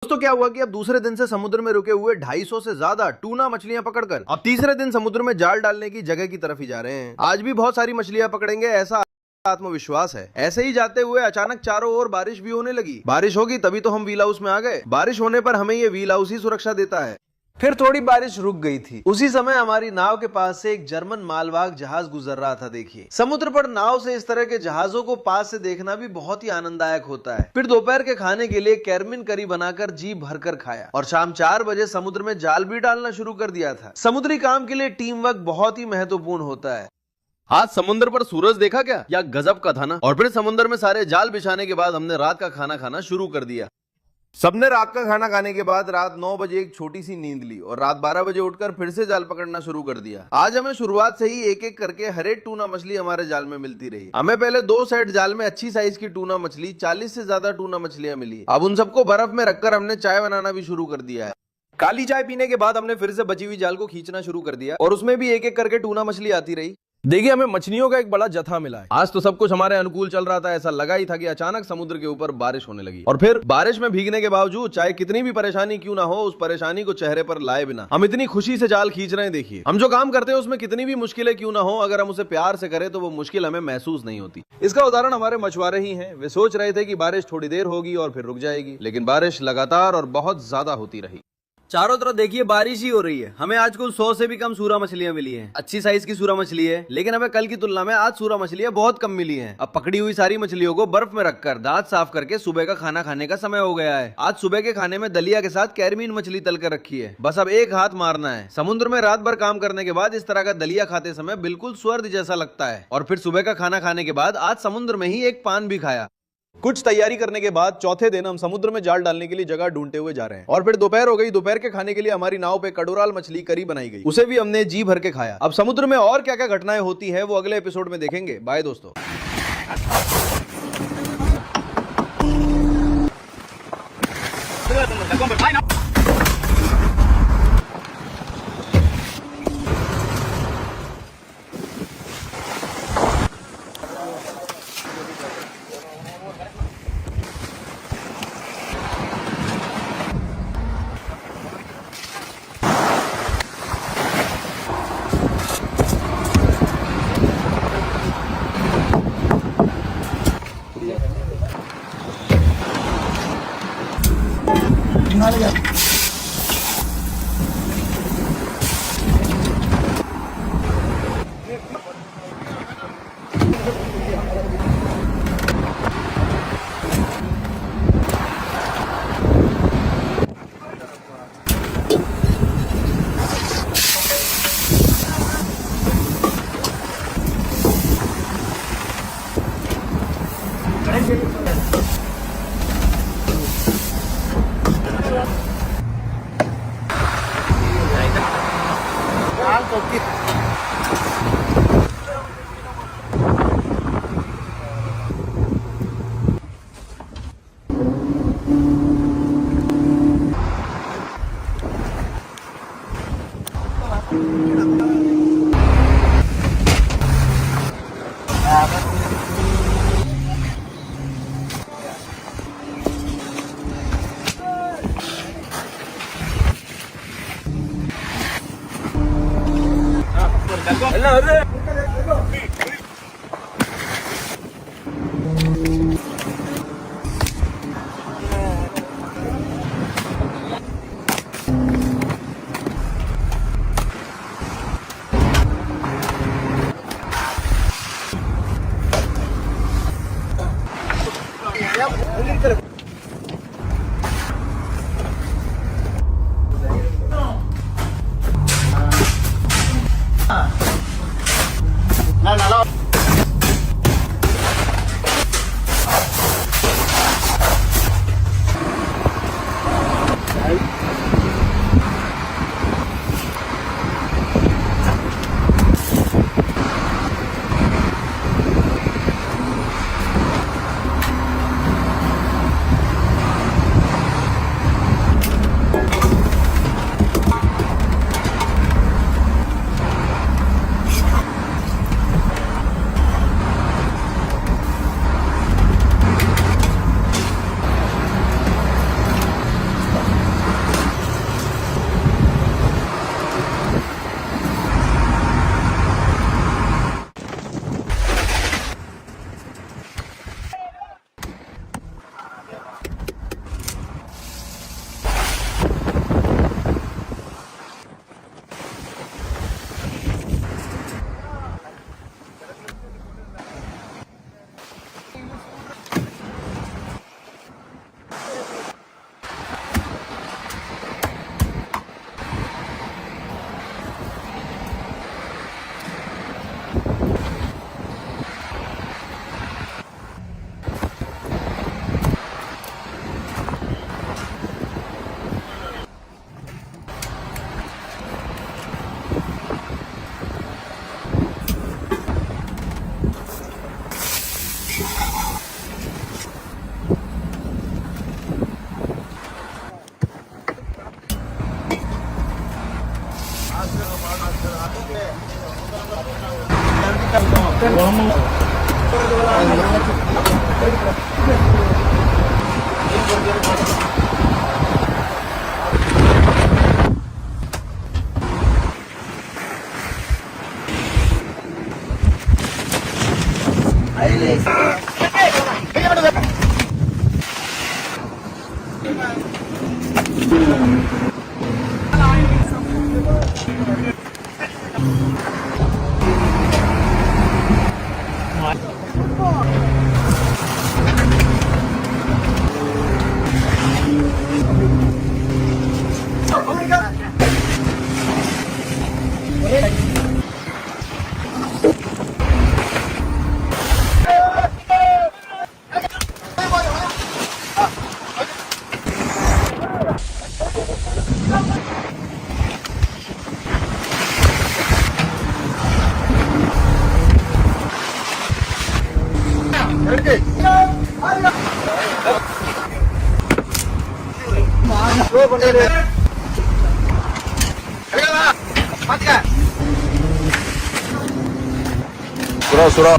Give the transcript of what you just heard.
दोस्तों क्या हुआ कि अब दूसरे दिन से समुद्र में रुके हुए 250 से ज्यादा टूना मछलियां पकड़कर अब तीसरे दिन समुद्र में जाल डालने की जगह की तरफ ही जा रहे हैं। आज भी बहुत सारी मछलियां पकड़ेंगे ऐसा आत्मविश्वास है। ऐसे ही जाते हुए अचानक चारों ओर बारिश भी होने लगी। बारिश होगी तभी तो हम व्हील हाउस में आ गए। बारिश होने पर हमें ये व्हील हाउस ही सुरक्षा देता है। फिर थोड़ी बारिश रुक गई थी। उसी समय हमारी नाव के पास से एक जर्मन मालवाहक जहाज गुजर रहा था। देखिए, समुद्र पर नाव से इस तरह के जहाजों को पास से देखना भी बहुत ही आनंददायक होता है। फिर दोपहर के खाने के लिए कैरमिन करी बनाकर जी भरकर खाया और शाम 4 बजे समुद्र में जाल भी डालना शुरू कर दिया था। समुद्री काम के लिए टीम वर्क बहुत ही महत्वपूर्ण होता है। आज समुद्र पर सूरज देखा क्या गजब का था ना। और फिर समुद्र में सारे जाल बिछाने के बाद हमने रात का खाना खाना शुरू कर दिया। सबने रात का खाना खाने के बाद रात 9 बजे एक छोटी सी नींद ली और रात 12 बजे उठकर फिर से जाल पकड़ना शुरू कर दिया। आज हमें शुरुआत से ही एक एक करके हर एक टूना मछली हमारे जाल में मिलती रही। हमें पहले 2 सेट जाल में अच्छी साइज की टूना मछली 40 से ज्यादा टूना मछलियां मिली। अब उन सबको बर्फ में रखकर हमने चाय बनाना भी शुरू कर दिया है। काली चाय पीने के बाद हमने फिर से बची हुई जाल को खींचना शुरू कर दिया और उसमें भी एक एक करके टूना मछली आती रही। देखिए, हमें मछलियों का एक बड़ा जत्था मिला है। आज तो सब कुछ हमारे अनुकूल चल रहा था। ऐसा लगा ही था कि अचानक समुद्र के ऊपर बारिश होने लगी और फिर बारिश में भीगने के बावजूद चाहे कितनी भी परेशानी क्यों ना हो, उस परेशानी को चेहरे पर लाए बिना हम इतनी खुशी से जाल खींच रहे हैं। देखिए, हम जो काम करते हैं उसमें कितनी भी मुश्किलें क्यों ना हो, अगर हम उसे प्यार से करें तो वो मुश्किल हमें महसूस नहीं होती। इसका उदाहरण हमारे मछुआरे ही हैं। वे सोच रहे थे कि बारिश थोड़ी देर होगी और फिर रुक जाएगी, लेकिन बारिश लगातार और बहुत ज्यादा होती रही। चारों तरफ देखिए बारिश ही हो रही है। हमें आज कुल 100 से भी कम सूरा मछलियां मिली हैं। अच्छी साइज की सूरा मछली है, लेकिन हमें कल की तुलना में आज सूरा मछलियां बहुत कम मिली हैं। अब पकड़ी हुई सारी मछलियों को बर्फ में रखकर दांत साफ करके सुबह का खाना खाने का समय हो गया है। आज सुबह के खाने में दलिया के साथ कैरमीन मछली तल कर रखी है। बस अब एक हाथ मारना है। समुद्र में रात भर काम करने के बाद इस तरह का दलिया खाते समय बिल्कुल स्वर्ग जैसा लगता है। और फिर सुबह का खाना खाने के बाद आज समुद्र में ही एक पान भी खाया। कुछ तैयारी करने के बाद चौथे दिन हम समुद्र में जाल डालने के लिए जगह ढूंढते हुए जा रहे हैं। और फिर दोपहर हो गई। दोपहर के खाने के लिए हमारी नाव पे कड़ोराल मछली करी बनाई गई। उसे भी हमने जी भर के खाया। अब समुद्र में और क्या क्या घटनाएं होती है वो अगले एपिसोड में देखेंगे। बाय दोस्तों। சுறா